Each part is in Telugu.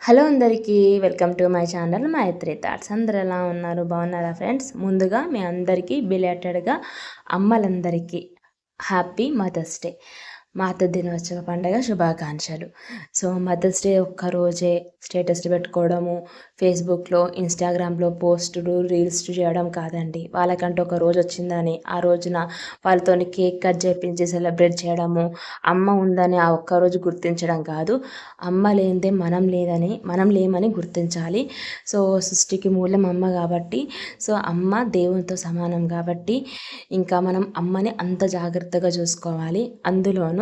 హలో అందరికీ welcome to my channel Maitri Thoughts. అందరు ఎలా ఉన్నారు? బాగున్నారా ఫ్రెండ్స్? ముందుగా మీ అందరికీ బిలేటెడ్గా అమ్మలందరికీ హ్యాపీ మదర్స్ డే, మాత దినోత్సవ పండుగ శుభాకాంక్షలు. సో మదర్స్ డే ఒక్కరోజే స్టేటస్లు పెట్టుకోవడము, ఫేస్బుక్లో ఇన్స్టాగ్రామ్లో పోస్టులు రీల్స్ చేయడం కాదండి. వాళ్ళకంటూ ఒక రోజు వచ్చిందని ఆ రోజున వాళ్ళతో కేక్ కట్ చేయించి సెలబ్రేట్ చేయడము, అమ్మ ఉందని ఆ ఒక్కరోజు గుర్తించడం కాదు. అమ్మ లేనిదే మనం లేమని గుర్తించాలి. సో సృష్టికి మూలం అమ్మ కాబట్టి, సో అమ్మ దేవునితో సమానం కాబట్టి ఇంకా మనం అమ్మని అంత జాగ్రత్తగా చూసుకోవాలి. అందులోనూ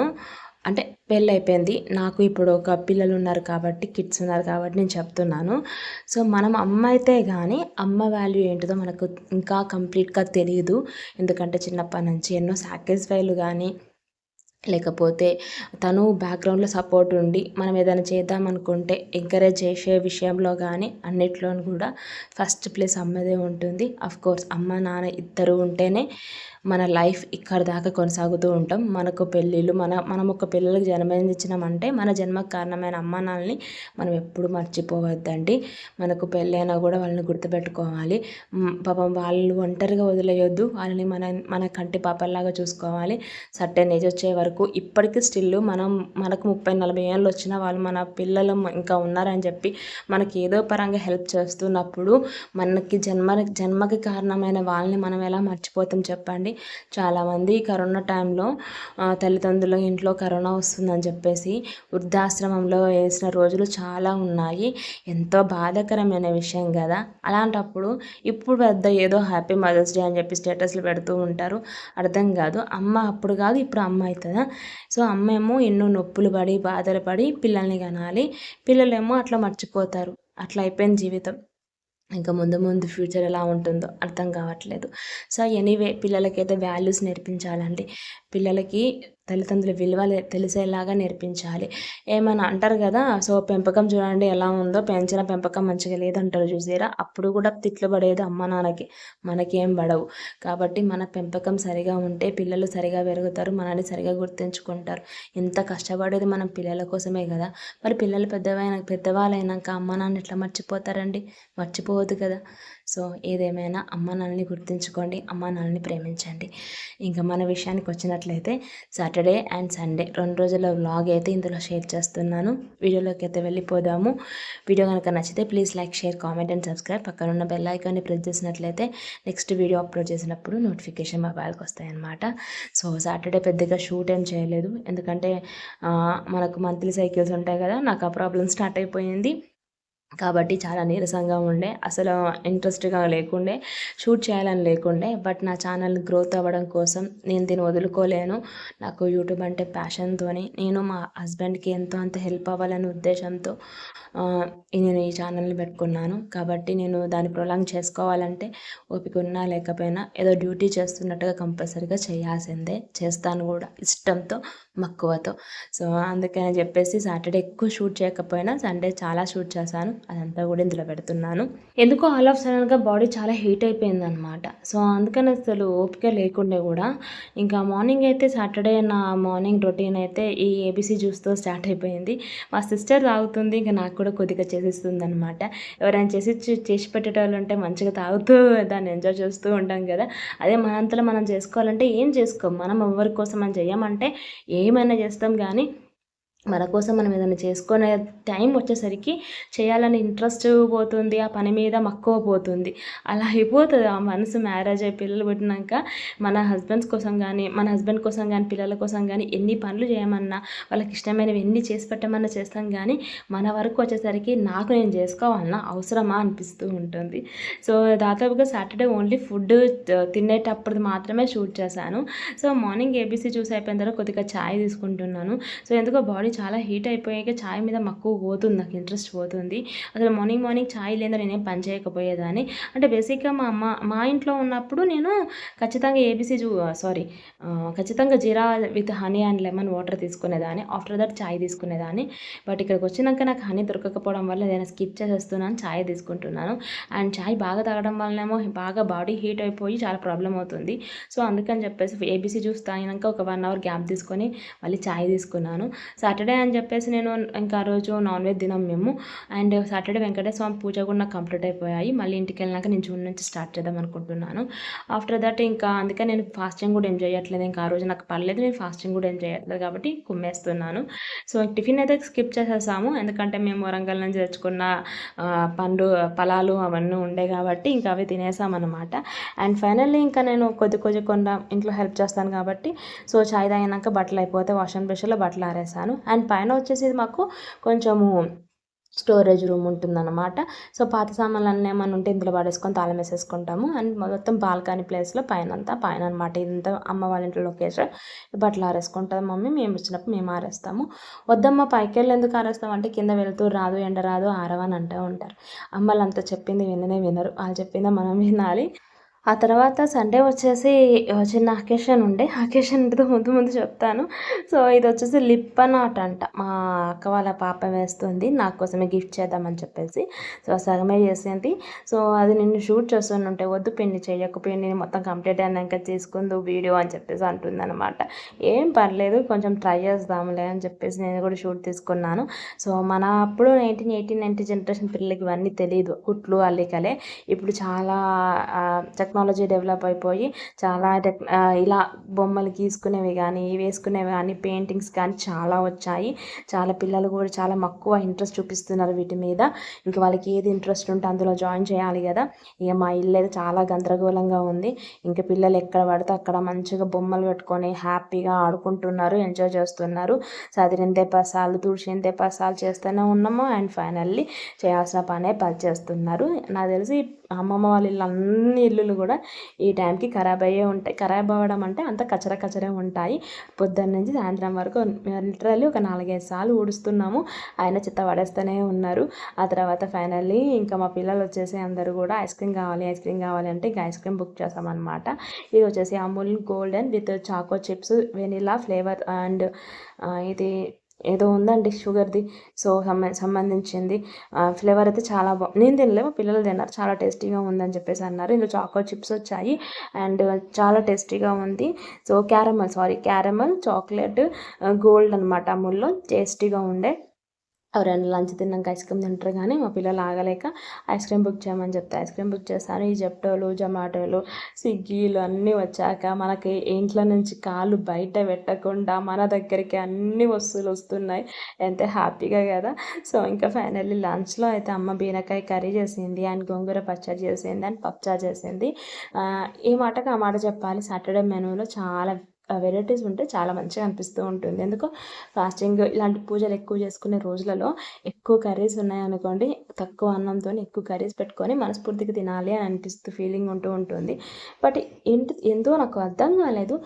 అంటే పెళ్ళైపోయింది, నాకు ఇప్పుడు ఒక పిల్లలు ఉన్నారు కాబట్టి, కిడ్స్ ఉన్నారు కాబట్టి నేను చెప్తున్నాను. సో మనం అమ్మ అయితే కానీ అమ్మ వాల్యూ ఏంటిదో మనకు ఇంకా కంప్లీట్గా తెలియదు. ఎందుకంటే చిన్నప్పటి నుంచి ఎన్నో సాక్రిఫైస్లు కానీ, లేకపోతే తను బ్యాక్గ్రౌండ్లో సపోర్ట్ ఉండి మనం ఏదైనా చేద్దాం అనుకుంటే ఎంకరేజ్ చేసే విషయంలో కానీ అన్నిట్లోనూ కూడా ఫస్ట్ ప్లేస్ అమ్మదే ఉంటుంది. కోర్స్ అమ్మ నాన్న ఇద్దరు ఉంటేనే మన లైఫ్ ఇక్కడ దాకా కొనసాగుతూ ఉంటాం. మనకు పెళ్ళిళ్ళు మనం ఒక పిల్లలకు జన్మనిచ్చినామంటే మన జన్మకు కారణమైన అమ్మ నాన్నని మనం ఎప్పుడు మర్చిపోవద్దండి. మనకు పెళ్ళైనా కూడా వాళ్ళని గుర్తుపెట్టుకోవాలి. పాపం వాళ్ళు ఒంటరిగా వదిలేయొద్దు, వాళ్ళని మన కంటి పాపల్లాగా చూసుకోవాలి. సర్టెన్ ఏజ్ వచ్చే వరకు ఇప్పటికీ స్టిల్ మనకు 30-40 ఏళ్ళు వచ్చినా వాళ్ళు మన పిల్లలు ఇంకా ఉన్నారని చెప్పి మనకి ఏదో పరంగా హెల్ప్ చేస్తున్నప్పుడు మనకి జన్మకి కారణమైన వాళ్ళని మనం ఎలా మర్చిపోతాం చెప్పండి. చాలామంది కరోనా టైంలో తల్లిదండ్రుల ఇంట్లో కరోనా వస్తుందని చెప్పేసి వృద్ధాశ్రమంలో వేసిన రోజులు చాలా ఉన్నాయి. ఎంతో బాధాకరమైన విషయం కదా. అలాంటప్పుడు ఇప్పుడు పెద్ద ఏదో హ్యాపీ మదర్స్ డే అని చెప్పి స్టేటస్లు పెడుతూ ఉంటారు. అర్థం కాదు. అమ్మ అప్పుడు కాదు ఇప్పుడు అమ్మ అవుతుందా? సో అమ్మ ఏమో ఎన్నో నొప్పులు పడి బాధలు పడి పిల్లల్ని కనాలి, పిల్లలేమో అట్లా మర్చిపోతారు. అట్లా అయిపోయింది జీవితం. ఇంకా ముందు ఫ్యూచర్ ఎలా ఉంటుందో అర్థం కావట్లేదు. సో ఎనీవే పిల్లలకైతే వాల్యూస్ నేర్పించాలండి. పిల్లలకి తల్లిదండ్రుల విలువలు తెలిసేలాగా నేర్పించాలి. ఏమైనా అంటారు కదా, సో పెంపకం చూడండి ఎలా ఉందో, పెంచిన పెంపకం మంచిగా లేదంటారు చూసారా. అప్పుడు కూడా తిట్లు పడేది అమ్మ నాన్నకి, మనకేం పడవు. కాబట్టి మన పెంపకం సరిగా ఉంటే పిల్లలు సరిగా పెరుగుతారు, మనల్ని సరిగా గుర్తుంచుకుంటారు. ఎంత కష్టపడేది మనం పిల్లల కోసమే కదా. మరి పిల్లలు పెద్దవాళ్ళైనాక అమ్మ నాన్న ఎట్లా మర్చిపోతారండి? మర్చిపోవద్దు కదా. సో ఏదేమైనా అమ్మ నాన్నని గుర్తుంచుకోండి, అమ్మ నాన్నని ప్రేమించండి. ఇంకా మన విషయానికి వచ్చినట్లయితే సాటర్డే అండ్ సండే 2 రోజుల వ్లాగ్ అయితే ఇందులో షేర్ చేస్తున్నాను. వీడియోలోకి అయితే వెళ్ళిపోదాము. వీడియో కనుక నచ్చితే please like, share, comment and subscribe. పక్కన ఉన్న బెల్ ఐకాన్ని ప్రెస్ చేసినట్లయితే నెక్స్ట్ వీడియో అప్లోడ్ చేసినప్పుడు నోటిఫికేషన్ మొబైల్కి వస్తాయన్నమాట. సో సాటర్డే పెద్దగా షూట్ ఏం చేయలేదు, ఎందుకంటే మనకు మంత్లీ సైకిల్స్ ఉంటాయి కదా, నాకు ఆ ప్రాబ్లం స్టార్ట్ అయిపోయింది కాబట్టి చాలా నీరసంగా ఉండే, అసలు ఇంట్రెస్ట్గా లేకుండే, షూట్ చేయాలని లేకుండే. బట్ నా ఛానల్ గ్రోత్ అవ్వడం కోసం నేను దీన్ని వదులుకోలేను. నాకు యూట్యూబ్ అంటే ప్యాషన్తో నేను మా హస్బెండ్కి ఎంతో అంత హెల్ప్ అవ్వాలనే ఉద్దేశంతో నేను ఈ ఛానల్ని పెట్టుకున్నాను. కాబట్టి నేను దాన్ని ప్రొలాంగ్ చేసుకోవాలంటే ఓపిక ఉన్నా లేకపోయినా ఏదో డ్యూటీ చేస్తున్నట్టుగా కంపల్సరీగా చేయాల్సిందే. చేస్తాను కూడా ఇష్టంతో, మక్కువతో. సో అందుకని చెప్పేసి సాటర్డే ఎక్కువ షూట్ చేయకపోయినా సండే చాలా షూట్ చేశాను. అదంతా కూడా ఇందులో పెడుతున్నాను. ఎందుకో ఆల్ ఆఫ్ సడన్గా బాడీ చాలా హీట్ అయిపోయింది అనమాట. సో అందుకని అసలు ఓపిక లేకుండే కూడా ఇంకా మార్నింగ్ అయితే సాటర్డే నా మార్నింగ్ రొటీన్ అయితే ఈ ఏబీసీ జ్యూస్తో స్టార్ట్ అయిపోయింది. మా సిస్టర్ తాగుతుంది, ఇంకా నాకు కూడా కొద్దిగా చేసిస్తుంది అనమాట. ఎవరైనా చేసి పెట్టేటోళ్ళు ఉంటే మంచిగా తాగుతూ దాన్ని ఎంజాయ్ చేస్తూ ఉంటాం కదా. అదే మనంతలో మనం చేసుకోవాలంటే ఏం చేసుకోం. మనం ఎవరి కోసం మనం చేయమంటే ఏమైనా చేస్తాం, కానీ మన కోసం మనం ఏదైనా చేసుకునే టైం వచ్చేసరికి చేయాలని ఇంట్రెస్ట్ పోతుంది, ఆ పని మీద మక్కువ పోతుంది. అలా అయిపోతుంది ఆ మనసు. మ్యారేజ్ అయ్యి పిల్లలు పుట్టినాక మన హస్బెండ్ కోసం కానీ పిల్లల కోసం కానీ ఎన్ని పనులు చేయమన్నా, వాళ్ళకి ఇష్టమైనవి ఎన్ని చేసి పెట్టమన్నా చేస్తాం, కానీ మన వరకు వచ్చేసరికి నాకు నేను చేసుకోవాలన్నా అవసరమా అనిపిస్తూ ఉంటుంది. సో దాదాపుగా సాటర్డే ఓన్లీ ఫుడ్ తినేటప్పుడు మాత్రమే షూట్ చేశాను. సో మార్నింగ్ ఏబీసీ జ్యూస్ అయిపోయిన తర్వాత కొద్దిగా ఛాయ్ తీసుకుంటున్నాను. సో ఎందుకో బాడీ చాలా హీట్ అయిపోయాక ఛాయ్ మీద మక్కువ పోతుంది, నాకు ఇంట్రెస్ట్ పోతుంది. అసలు మార్నింగ్ ఛాయ్ లేదా నేనేం పని చేయకపోయేదాన్ని. అంటే బేసిక్గా మా ఇంట్లో ఉన్నప్పుడు నేను ఖచ్చితంగా ఖచ్చితంగా jeera with honey and lemon water తీసుకునేదాన్ని. ఆఫ్టర్ దట్ ఛాయ్ తీసుకునేదాన్ని. బట్ ఇక్కడికి వచ్చినాక నాకు హనీ దొరకకపోవడం వల్ల నేను స్కిప్ చేసేస్తున్నాను, ఛాయ్ తీసుకుంటున్నాను. అండ్ ఛాయ్ బాగా తాగడం వల్లనేమో బాగా బాడీ హీట్ అయిపోయి చాలా ప్రాబ్లం అవుతుంది. సో అందుకని చెప్పేసి ఏబీసీ జ్యూస్ తాగినాక ఒక 1 అవర్ గ్యాప్ తీసుకొని మళ్ళీ ఛాయ్ తీసుకున్నాను. సాటర్డే సాటర్డే అని చెప్పేసి నేను ఇంకా ఆ రోజు నాన్ వెజ్ తినం మేము. అండ్ సాటర్డే వెంకటేశ్వర స్వామి పూజ కూడా నాకు కంప్లీట్ అయిపోయాయి. మళ్ళీ ఇంటికి వెళ్ళినాక నేను జూన్ నుంచి స్టార్ట్ చేద్దాం అనుకుంటున్నాను. ఆఫ్టర్ దట్ ఇంకా అందుకే నేను ఫాస్టింగ్ కూడా ఏం చేయట్లేదు. ఇంకా ఆ రోజు నాకు పర్లేదు, నేను ఫాస్టింగ్ కూడా ఏం చేయట్లేదు కాబట్టి కుమ్మేస్తున్నాను. సో టిఫిన్ అయితే స్కిప్ చేసేసాము, ఎందుకంటే మేము వరంగల్ నుంచి తెచ్చుకున్న పండు ఫలాలు అవన్నీ ఉండే కాబట్టి ఇంకా అవి తినేసామన్నమాట. అండ్ ఫైనల్లీ ఇంకా నేను కొద్ది కొంత ఇంట్లో హెల్ప్ చేస్తాను కాబట్టి సో చాయ్ తాగినాక బట్టలు అయిపోతే వాషింగ్ మిషన్లో బట్టలు ఆరేసాను. అండ్ పైన వచ్చేసి ఇది మాకు కొంచెము స్టోరేజ్ రూమ్ ఉంటుందన్నమాట. సో పాత సామాన్లు అన్నీ ఏమన్నా ఉంటే ఇందులో పడేసుకొని తాళం వేసేసుకుంటాము. అండ్ మొత్తం బాల్కనీ ప్లేస్లో పైన అనమాట. ఇదంతా అమ్మ వాళ్ళ ఇంట్లో లొకేషన్. బట్టలు ఆరేసుకుంటుంది మమ్మీ, మేము వచ్చినప్పుడు మేము ఆరేస్తాము. వద్దమ్మ పైకి వెళ్ళి ఎందుకు ఆరేస్తాం అంటే కింద వెళ్తూ రాదు, ఎండ రాదు, ఆరవని అంటూ ఉంటారు. అమ్మలు అంతా చెప్పింది వినరు, వాళ్ళు చెప్పిందే మనం వినాలి. ఆ తర్వాత సండే వచ్చేసి చిన్న అకేషన్ ఉండే. అకేషన్ ఏంటిదో ముందు చెప్తాను. సో ఇది వచ్చేసి లిప్పన్ ఆర్ట్ అంట. మా అక్క వాళ్ళ పాప వేస్తుంది, నా కోసమే గిఫ్ట్ చేద్దామని చెప్పేసి. సో సగమే చేసింది. సో అది నిన్ను షూట్ చేస్తుంటే వద్దు పిండి చేయకు, పిండి మొత్తం కంప్లీట్ అయినాక తీసుకుందు వీడియో అని చెప్పేసి అంటుందన్నమాట. ఏం పర్లేదు కొంచెం ట్రై చేద్దాంలే అని చెప్పేసి నేను కూడా షూట్ తీసుకున్నాను. సో మన అప్పుడు 1980 జనరేషన్ పిల్లలకి ఇవన్నీ తెలియదు, కుట్లు అల్లికలే. ఇప్పుడు చాలా టెక్నాలజీ డెవలప్ అయిపోయి చాలా ఇలా బొమ్మలు గీసుకునేవి కానీ వేసుకునేవి కానీ పెయింటింగ్స్ కానీ చాలా వచ్చాయి. చాలా పిల్లలు కూడా చాలా మక్కువ ఇంట్రెస్ట్ చూపిస్తున్నారు వీటి మీద. ఇంకా వాళ్ళకి ఏది ఇంట్రెస్ట్ ఉంటే అందులో జాయిన్ చేయాలి కదా. ఇక మా ఇల్లు అయితే చాలా గందరగోళంగా ఉంది. ఇంకా పిల్లలు ఎక్కడ పడితే అక్కడ మంచిగా బొమ్మలు పెట్టుకొని హ్యాపీగా ఆడుకుంటున్నారు, ఎంజాయ్ చేస్తున్నారు. చదివిందే పసాలు తుడిచిందే పసాలు చేస్తూనే ఉన్నాము. అండ్ ఫైనల్లీ చేయాల్సిన పనే పని చేస్తున్నారు. నాకు తెలిసి అమ్మమ్మ వాళ్ళ ఇల్లు అన్ని ఇల్లులు కూడా ఈ టైంకి ఖరాబ్ అయ్యే ఉంటాయి. ఖరాబ్ అవ్వడం అంటే అంత కచరే ఉంటాయి. పొద్దున్న నుంచి సాయంత్రం వరకు లిటరల్లీ ఒక 4-5 సార్లు ఊడుస్తున్నాము, ఆయన చెత్త పడేస్తూనే ఉన్నారు. ఆ తర్వాత ఫైనల్లీ ఇంకా మా పిల్లలు వచ్చేసి అందరూ కూడా ఐస్ క్రీమ్ కావాలి అంటే ఇంకా ఐస్ క్రీమ్ బుక్ చేస్తామన్నమాట. ఇది వచ్చేసి Amul golden with choco chips vanilla flavour and ఇది ఏదో ఉందండి షుగర్ది. సో సంబంధించింది ఫ్లేవర్ అయితే చాలా నేను తినలేము, పిల్లలు తిన్నారు, చాలా టేస్టీగా ఉందని చెప్పేసి అన్నారు. ఇందులో చాకో చిప్స్ వచ్చాయి అండ్ చాలా టేస్టీగా ఉంది. సో క్యారమల్ చాక్లెట్ గోల్డ్ అనమాట, అమూల్లో టేస్టీగా ఉండే. ఎవరైనా లంచ్ తిన్నాక ఐస్ క్రీమ్ తింటారు కానీ మా పిల్లలు ఆగలేక ఐస్ క్రీమ్ బుక్ చేయమని చెప్తే ఐస్ క్రీమ్ బుక్ చేస్తాను. ఈ జెప్టోలు జొమాటోలు స్విగ్గీలు అన్నీ వచ్చాక మనకి ఇంట్లో నుంచి కాళ్ళు బయట పెట్టకుండా మన దగ్గరికి అన్ని వస్తువులు వస్తున్నాయి. ఎంత హ్యాపీగా కదా. సో ఇంకా ఫైనల్లీ లంచ్లో అయితే అమ్మ బీరకాయ కర్రీ చేసింది అండ్ గోంగూర పచ్చడి చేసింది అండ్ పప్చా చేసింది. ఈ మాటకు ఆ మాట చెప్పాలి, సాటర్డే మెనూలో చాలా వెరైటీస్ ఉంటే చాలా మంచిగా అనిపిస్తూ ఉంటుంది. ఎందుకో ఫాస్టింగ్ ఇలాంటి పూజలు ఎక్కువ చేసుకునే రోజులలో ఎక్కువ కర్రీస్ ఉన్నాయనుకోండి, తక్కువ అన్నంతో ఎక్కువ కర్రీస్ పెట్టుకొని మనస్ఫూర్తిగా తినాలి అని అనిపిస్తూ ఫీలింగ్ ఉంటుంది. బట్ ఎంతో నాకు అర్థం కాలేదు.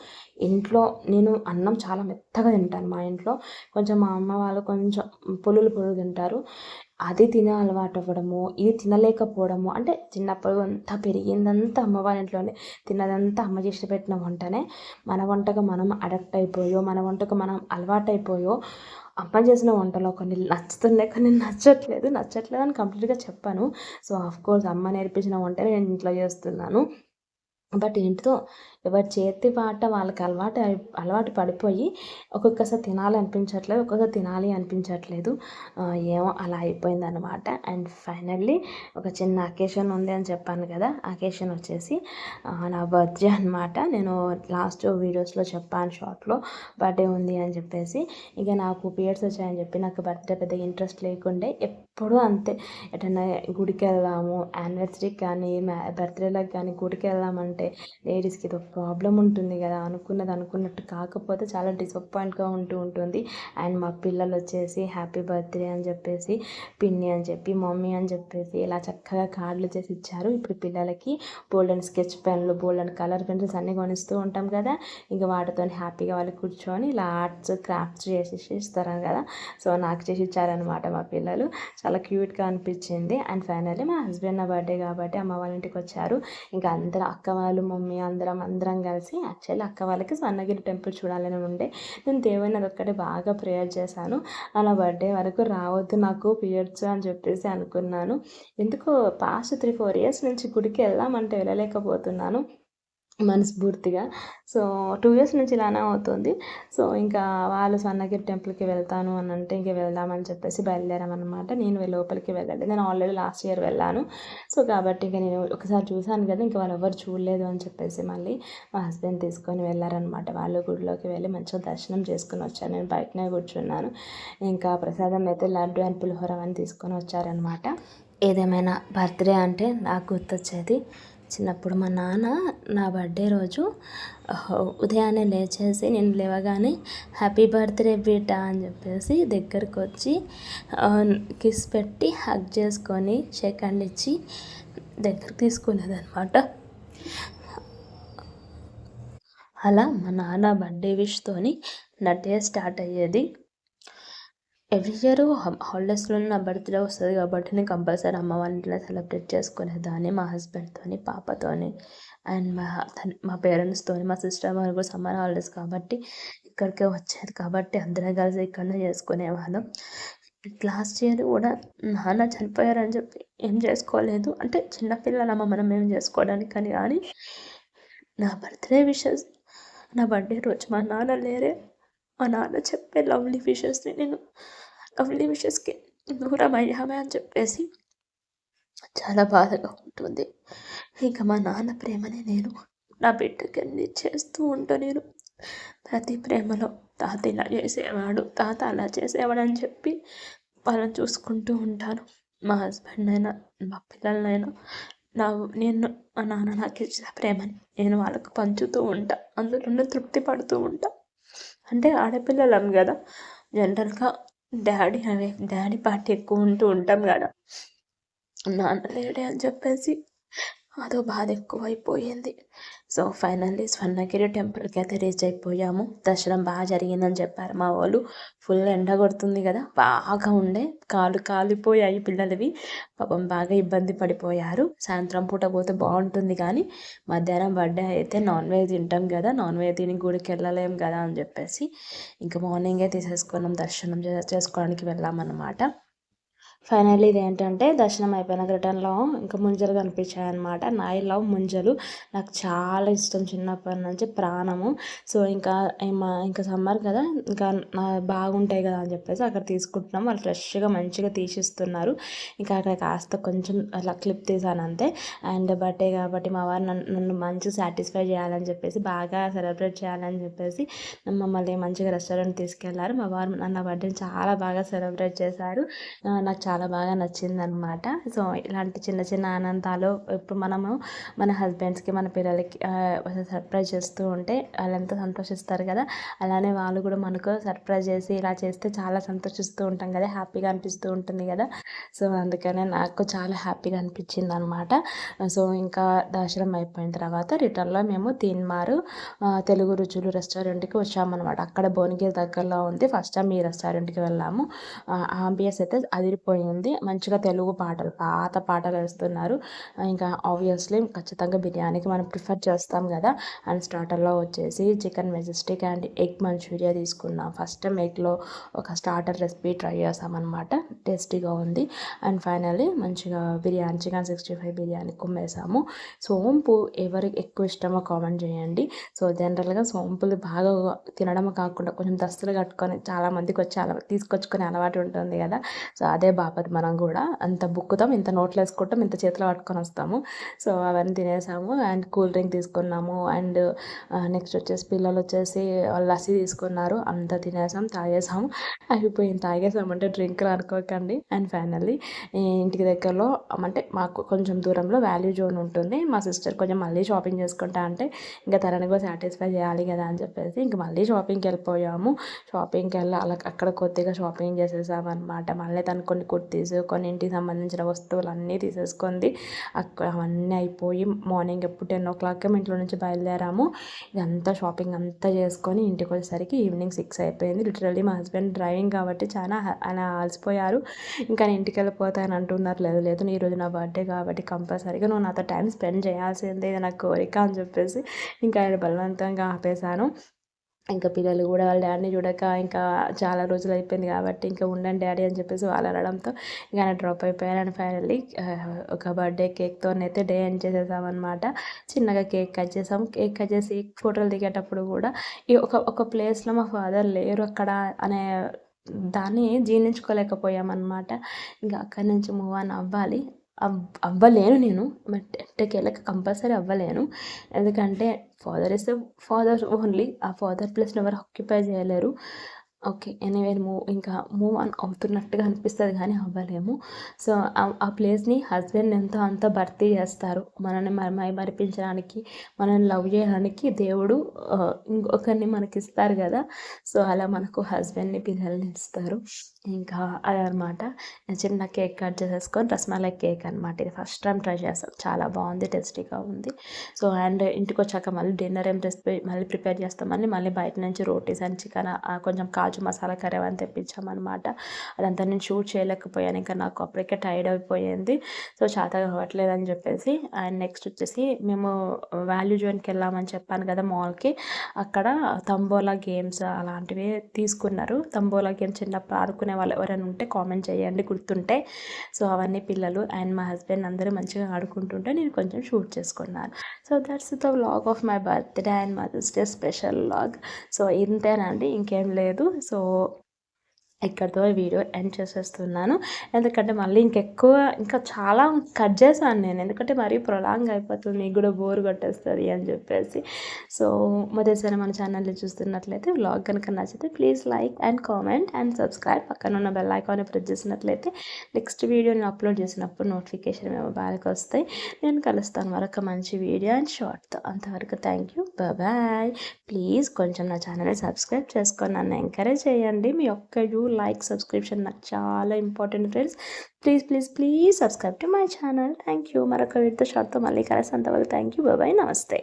ఇంట్లో నేను అన్నం చాలా మెత్తగా తింటాను. మా ఇంట్లో కొంచెం మా అమ్మ వాళ్ళు కొంచెం పులులు తింటారు. అది తినే అలవాటు అవ్వడము, ఇది తినలేకపోవడము, అంటే చిన్నప్పుడు అంతా పెరిగిందంతా అమ్మ వాళ్ళ ఇంట్లోనే, తిన్నదంతా అమ్మ చేసి పెట్టిన వంటనే మన వంటకు మనం అడాప్ట్ అయిపోయో, మన వంటకు మనం అలవాటైపోయో అమ్మ చేసిన వంటలో కొన్ని నచ్చుతున్నాయి, కొన్ని నచ్చట్లేదు అని కంప్లీట్గా చెప్పాను. సో ఆఫ్కోర్స్ అమ్మ నేర్పించిన వంటనే నేను ఇంట్లో చేస్తున్నాను. బట్ ఏంటిదో ఎవరి చేతి పాట వాళ్ళకి అలవాటు పడిపోయి ఒక్కొక్కసారి తినాలి అనిపించట్లేదు. ఏమో అలా అయిపోయిందనమాట. అండ్ ఫైనల్లీ ఒక చిన్న అకేషన్ ఉంది అని చెప్పాను కదా. అకేషన్ వచ్చేసి నా బర్త్డే అనమాట. నేను లాస్ట్ వీడియోస్లో చెప్పాను షార్ట్లో బర్త్డే ఉంది అని చెప్పేసి. ఇక నాకు పీరియడ్స్ వచ్చాయని చెప్పి నాకు బర్త్డే పెద్ద ఇంట్రెస్ట్ లేకుండే. ఎప్పుడూ అంతే, ఎటన్నా గుడికి వెళ్దాము, యానివర్సరీకి కానీ బర్త్డేలకు కానీ గుడికి వెళ్దామంటే లేడీస్కి ఇది ఒక ప్రాబ్లం ఉంటుంది కదా, అనుకున్నది అనుకున్నట్టు కాకపోతే చాలా డిసప్పాయింట్గా ఉంటుంది. అండ్ మా పిల్లలు వచ్చేసి హ్యాపీ బర్త్డే అని చెప్పేసి, పిన్ని అని చెప్పి, మమ్మీ అని చెప్పేసి ఇలా చక్కగా కార్డులు చేసి ఇచ్చారు. ఇప్పుడు పిల్లలకి బోల్డెన్ స్కెచ్ పెన్లు, బోల్డెన్ కలర్ పెన్సిల్స్ అన్నీ కొనిస్తూ ఉంటాం కదా. ఇంకా వాటితో హ్యాపీగా వాళ్ళు కూర్చొని ఇలా ఆర్ట్స్ క్రాఫ్ట్స్ చేసి ఇస్తారు కదా. సో నాకు చేసి ఇచ్చారనమాట మా పిల్లలు. చాలా క్యూట్గా అనిపించింది. అండ్ ఫైనల్లీ మా హస్బెండ్ నా బర్త్డే కాబట్టి అమ్మ వాళ్ళ ఇంటికి వచ్చారు. ఇంకా అందరూ అక్క వాళ్ళు మమ్మీ అందరం కలిసి, యాక్చువల్లీ అక్క వాళ్ళకి స్వర్ణగిరి టెంపుల్ చూడాలని ఉండే. నేను దేవుని ఒక్కటే బాగా ప్రేయర్ చేశాను, అలా బర్త్డే వరకు రావద్దు నాకు పీరియడ్స్ అని చెప్పేసి అనుకున్నాను. ఎందుకో పాస్ట్ 3-4 ఇయర్స్ నుంచి గుడికి వెళ్దామంటే వెళ్ళలేకపోతున్నాను. మనస్ఫూర్తిగా. సో 2 ఇయర్స్ నుంచి ఇలానే అవుతుంది. సో ఇంకా వాళ్ళు స్వర్ణగిరి టెంపుల్‌కి వెళ్తాను అని అంటే ఇంక వెళ్దామని చెప్పేసి బయలుదేరామనమాట. నేను లోపలికి వెళ్ళలేదు. నేను ఆల్రెడీ లాస్ట్ ఇయర్ వెళ్ళాను. సో కాబట్టి ఇంక నేను ఒకసారి చూసాను కదా! ఇంక వాళ్ళెవ్వరు చూడలేదు అని చెప్పేసి మళ్ళీ మా హస్బెండ్ తీసుకొని వెళ్లారనమాట. వాళ్ళు గుడిలోకి వెళ్ళి మంచిగా దర్శనం చేసుకొని వచ్చారు. నేను బయటనే కూర్చున్నాను. ఇంకా ప్రసాదం అయితే లడ్డు అండ్ పులిహోర అవన్నీ తీసుకొని వచ్చారనమాట. ఏదేమైనా బర్త్డే అంటే నాకు గుర్తొచ్చేది చిన్నప్పుడు మా నాన్న నా బర్త్డే రోజు ఉదయాన్నే లేచేసి నేను లేవగానే హ్యాపీ బర్త్డే బీటా అని చెప్పేసి దగ్గరకు వచ్చి కిస్ పెట్టి హగ్ చేసుకొని షేక్ హ్యాండ్ ఇచ్చి దగ్గరకు తీసుకునేదనమాట. అలా మా నాన్న బర్త్డే విష్తోని నా డే స్టార్ట్ అయ్యేది. ఎవ్రీ ఇయర్ హాలిడేస్లో నా బర్త్డే వస్తుంది కాబట్టి నేను కంపల్సరీ అమ్మ వాళ్ళ ఇంట్లో సెలబ్రేట్ చేసుకునేదాన్ని మా హస్బెండ్తోని, పాపతోని అండ్ మా పేరెంట్స్తోని. మా సిస్టర్ వాళ్ళు కూడా సమ్మర్ హాలిడేస్ కాబట్టి ఇక్కడికే వచ్చేది కాబట్టి అందరం కలిసి ఇక్కడనే చేసుకునేవాళ్ళం. లాస్ట్ ఇయర్ కూడా నాన్న చనిపోయారని చెప్పి ఏం చేసుకోలేదు. అంటే చిన్నపిల్లలమ్మ మనం ఏం చేసుకోవడానికి కానీ నా బర్త్డే విషెస్ నా బర్త్డే రోజు మా నాన్న లేరే. మా నాన్న చెప్పే లవ్లీ విషెస్ని నేను లవ్లీ విషెస్కి దూరం అయ్యామే అని చెప్పేసి చాలా బాధగా ఉంటుంది. ఇంకా మా నాన్న ప్రేమని నేను నా బిడ్డకి అన్ని చేస్తూ ఉంటాను. నేను ప్రతి ప్రేమలో తాత ఇలా చేసేవాడు, తాత అలా చేసేవాడు అని చెప్పి వాళ్ళని చూసుకుంటూ ఉంటాను. మా హస్బెండ్ అయినా మా పిల్లలనైనా నేను మా నాన్న నాకు ఇచ్చిన ప్రేమని నేను వాళ్ళకు పంచుతూ ఉంటా. అందులోనే తృప్తి పడుతూ ఉంటా. అంటే ఆడపిల్లలం కదా, జనరల్గా డాడీ పార్టీ ఎక్కువ ఉంటూ ఉంటాం కదా. నాన్న లేడే అని చెప్పేసి అదో బాధ ఎక్కువైపోయింది. సో ఫైనల్లీ స్వర్ణగిరి టెంపుల్కి అయితే రీచ్ అయిపోయాము. దర్శనం బాగా జరిగిందని చెప్పారు మా వాళ్ళు. ఫుల్ ఎండ కొడుతుంది కదా, బాగా ఉండే, కాళ్ళు కాలిపోయాయి పిల్లలవి. పాపం బాగా ఇబ్బంది పడిపోయారు. సాయంత్రం పూట పోతే బాగుంటుంది కానీ మధ్యాహ్నం బర్త్డే అయితే నాన్ వెజ్ తింటాం కదా, నాన్ వెజ్ తిని గుడికి వెళ్ళలేం కదా అని చెప్పేసి ఇంకా మార్నింగే తీసేసుకున్నాం. దర్శనం చేసుకోవడానికి వెళ్ళామన్నమాట. ఫైనల్లీ ఇదేంటంటే దర్శనం అయిపోయినాక రిటర్న్లో ఇంకా ముంజలు కనిపించాయన్నమాట. నా ఐ లవ్ ముంజలు, నాకు చాలా ఇష్టం చిన్నప్పటి నుంచి ప్రాణము. సో ఇంకా సమ్మర్ కదా, ఇంకా బాగుంటాయి కదా అని చెప్పేసి అక్కడ తీసుకుంటున్నాం. వాళ్ళు ఫ్రెష్గా మంచిగా తీసిస్తున్నారు. ఇంకా అక్కడ కాస్త కొంచెం అలా క్లిప్ తీసాను అంతే. అండ్ బర్త్డే కాబట్టి మా వారు నన్ను మంచిగా సాటిస్ఫై చేయాలని చెప్పేసి, బాగా సెలబ్రేట్ చేయాలని చెప్పేసి మమ్మల్ని మంచిగా రెస్టారెంట్ తీసుకెళ్లారు. మా వారు నా బర్త్డేని చాలా బాగా సెలబ్రేట్ చేశారు. నాకు చాలా బాగా నచ్చిందనమాట. సో ఇలాంటి చిన్న చిన్న ఆనందాలు ఇప్పుడు మనము మన హస్బెండ్స్కి, మన పిల్లలకి సర్ప్రైజ్ చేస్తూ ఉంటే వాళ్ళు ఎంతో సంతోషిస్తారు కదా. అలానే వాళ్ళు కూడా మనకు సర్ప్రైజ్ చేసి ఇలా చేస్తే చాలా సంతోషిస్తూ ఉంటాం కదా, హ్యాపీగా అనిపిస్తూ ఉంటుంది కదా. సో అందుకనే నాకు చాలా హ్యాపీగా అనిపించింది అనమాట. సో ఇంకా దర్శనం అయిపోయిన తర్వాత రిటర్న్లో మేము తీన్మారు తెలుగు రుచులు రెస్టారెంట్కి వచ్చామన్నమాట. అక్కడ భువనగిరి దగ్గరలో ఉంది. ఫస్ట్ టైం ఈ రెస్టారెంట్కి వెళ్ళాము. ఆంబియన్స్ అయితే అదిరిపోయింది. మంచిగా తెలుగు పాటలు, పాత పాటలు వేస్తున్నారు. ఇంకా ఆబ్వియస్లీ ఖచ్చితంగా బిర్యానీకి మనం ప్రిఫర్ చేస్తాం కదా. అండ్ స్టార్టర్లో వచ్చేసి chicken majestic and egg manchuria తీసుకున్నాం. ఫస్ట్ టైం ఎగ్లో ఒక స్టార్టర్ రెసిపీ ట్రై చేసామన్నమాట. టేస్టీగా ఉంది. అండ్ ఫైనల్లీ మంచిగా బిర్యానీ, చికెన్ 65 బిర్యానీ కుమ్మేసాము. సోంపు ఎవరికి ఎక్కువ ఇష్టమో కామెంట్ చేయండి. సో జనరల్గా సోంపులు బాగా తినడం కాకుండా కొంచెం దస్తులు కట్టుకొని చాలామందికి వచ్చి తీసుకొచ్చుకునే అలవాటు ఉంటుంది కదా. సో అదే బాపత్ మనం కూడా అంత బుక్కుతాం, ఇంత నోట్లో వేసుకుంటాం, ఇంత చేతిలో పట్టుకొని వస్తాము. సో అవన్నీ తినేసాము. అండ్ కూల్ డ్రింక్ తీసుకున్నాము. అండ్ నెక్స్ట్ వచ్చేసి పిల్లలు వచ్చేసి లస్సీ తీసుకున్నారు. అంతా తినేసాం, తాగేసాము. అయిపోయింది. తాగేసామంటే డ్రింక్లు అనుకోకండి. అండ్ ఫైనల్లీ ఇంటికి దగ్గరలో అంటే మాకు కొంచెం దూరంలో వాల్యూ జోన్ ఉంటుంది. మా సిస్టర్ కొంచెం మళ్ళీ షాపింగ్ చేసుకుంటా అంటే ఇంకా తనని కూడా సాటిస్ఫై చేయాలి కదా అని చెప్పేసి ఇంక మళ్ళీ షాపింగ్కి వెళ్ళిపోయాము. షాపింగ్కి వెళ్ళి అలా అక్కడ కొద్దిగా షాపింగ్ చేసేసాము అనమాట. మళ్ళీ తను కొన్ని కుర్తీస్, కొన్ని ఇంటికి సంబంధించిన వస్తువులు అన్నీ తీసేసుకుంది. అవన్నీ అయిపోయి మార్నింగ్ ఎప్పుడు 10 o'clock మేము ఇంట్లో నుంచి బయలుదేరాము. ఇదంతా షాపింగ్ అంతా చేసుకొని ఇంటికి వచ్చేసరికి ఈవినింగ్ 6 అయిపోయింది. లిటరల్లీ మా హస్బెండ్ డ్రైవింగ్ కాబట్టి చాలా అలా అలసిపోయారు. ఇంకా నేను ఇంటికి వెళ్ళిపోతాను అంటున్నారు. లేదు లేదు, ఈరోజు నా బర్త్డే కాబట్టి కంపల్సరీగా నువ్వు నాతో టైం స్పెండ్ చేయాల్సిందే, ఇది నా కోరిక అని చెప్పేసి ఇంకా ఆయన బలవంతంగా ఆపేశాను. ఇంకా పిల్లలు కూడా వాళ్ళ డాడీని చూడక ఇంకా చాలా రోజులు అయిపోయింది కాబట్టి ఇంకా ఉండండి డాడీ అని చెప్పేసి వాళ్ళు అనడంతో ఇంకా ఆయన డ్రాప్ అయిపోయారు. అండ్ ఫైనల్లీ ఒక బర్త్డే కేక్తోనైతే డే ఎండ్ చేసేసామన్నమాట. చిన్నగా కేక్ కట్ చేసాము. కేక్ కట్ చేసి ఫోటోలు దిగేటప్పుడు కూడా ఈ ఒక ప్లేస్లో మా ఫాదర్ లేరు అక్కడ అనే దాన్ని జీర్ణించుకోలేకపోయామన్నమాట. ఇంకా అక్కడి నుంచి మూవ్ ఆన్ అవ్వాలి. అవ్వలేను నేను, బట్ ఎట్టకేలకు కంపల్సరీ అవ్వలేను. ఎందుకంటే father is the father only. ఆ ఫాదర్ ప్లేస్ని ఎవరు ఆక్యుపై చేయలేరు. ఓకే, ఎనీవే ఇంకా మూవ్ ఆన్ అవుతున్నట్టుగా అనిపిస్తుంది కానీ అవ్వలేము. సో ఆ ప్లేస్ని హస్బెండ్ ఎంతో అంత భర్తీ చేస్తారు. మనల్ని మరిపించడానికి, మనల్ని లవ్ చేయడానికి దేవుడు ఇంకొకరిని మనకి ఇస్తారు కదా. సో అలా మనకు హస్బెండ్ని, పిల్లల్ని ఇస్తారు. ఇంకా అదనమాట. చిన్న కేక్ కట్ చేసేసుకొని రస్మలై కేక్ అనమాట. ఇది ఫస్ట్ టైం ట్రై చేస్తాం. చాలా బాగుంది, టేస్టీగా ఉంది. సో అండ్ ఇంటికి వచ్చాక మళ్ళీ డిన్నర్ ఏం మళ్ళీ ప్రిపేర్ చేస్తామని మళ్ళీ బయట నుంచి రోటీస్ అండ్ చికెన్, కొంచెం కాజు మసాలా కర్రీ అని తెప్పించామన్నమాట. అదంతా నేను షూట్ చేయలేకపోయాను, ఇంకా నాకు అప్పటికే టైర్డ్ అయిపోయింది. సో చేత కావట్లేదు అని చెప్పేసి. అండ్ నెక్స్ట్ వచ్చేసి మేము వాల్యూ జోన్కి వెళ్ళామని చెప్పాను కదా మాల్కి. అక్కడ తంబోలా గేమ్స్ అలాంటివి తీసుకున్నారు. తంబోలా గేమ్ చిన్నప్పుడు ఆడుకునే వాళ్ళు ఎవరైనా ఉంటే కామెంట్ చేయండి గుర్తుంటే. సో అవన్నీ పిల్లలు అండ్ మా హస్బెండ్ అందరూ మంచిగా ఆడుకుంటుంటే నేను కొంచెం షూట్ చేసుకున్నాను. So that's the vlog of my birthday and Mother's Day special vlog. So ఇంతేనండి, ఇంకేం లేదు. సో ఇక్కడితో వీడియో ఎండ్ చేసేస్తున్నాను. ఎందుకంటే మళ్ళీ ఇంకా చాలా కట్ చేశాను నేను, ఎందుకంటే మరీ ప్రొలాంగ్ అయిపోతుంది, మీకు కూడా బోర్ కొట్టేస్తుంది అని చెప్పేసి. సో మొదటిసారి మన ఛానల్ని చూస్తున్నట్లయితే వ్లాగ్ కనుక నచ్చితే please like and comment and subscribe. పక్కన ఉన్న బెల్ ఐకాన్ని ప్రెస్ చేసినట్లయితే నెక్స్ట్ వీడియో నేను అప్లోడ్ చేసినప్పుడు నోటిఫికేషన్ మేము మొబైల్కి వస్తాయి. నేను కలుస్తాను మరొక మంచి వీడియో అండ్ షార్ట్తో. అంతవరకు థ్యాంక్ యూ, బాయ్. ప్లీజ్ కొంచెం నా ఛానల్ని సబ్స్క్రైబ్ చేసుకొని నన్ను ఎంకరేజ్ చేయండి. మీ ఒక్క లైక్, సబ్స్క్రిప్షన్ నాకు చాలా important friends. Please please please subscribe to my channel. Thank you. మరొక వీడియోతో షార్ట్తో మళ్ళీ కలిసి. అంతవరకు థ్యాంక్ యూ, బాయ్, నమస్తే.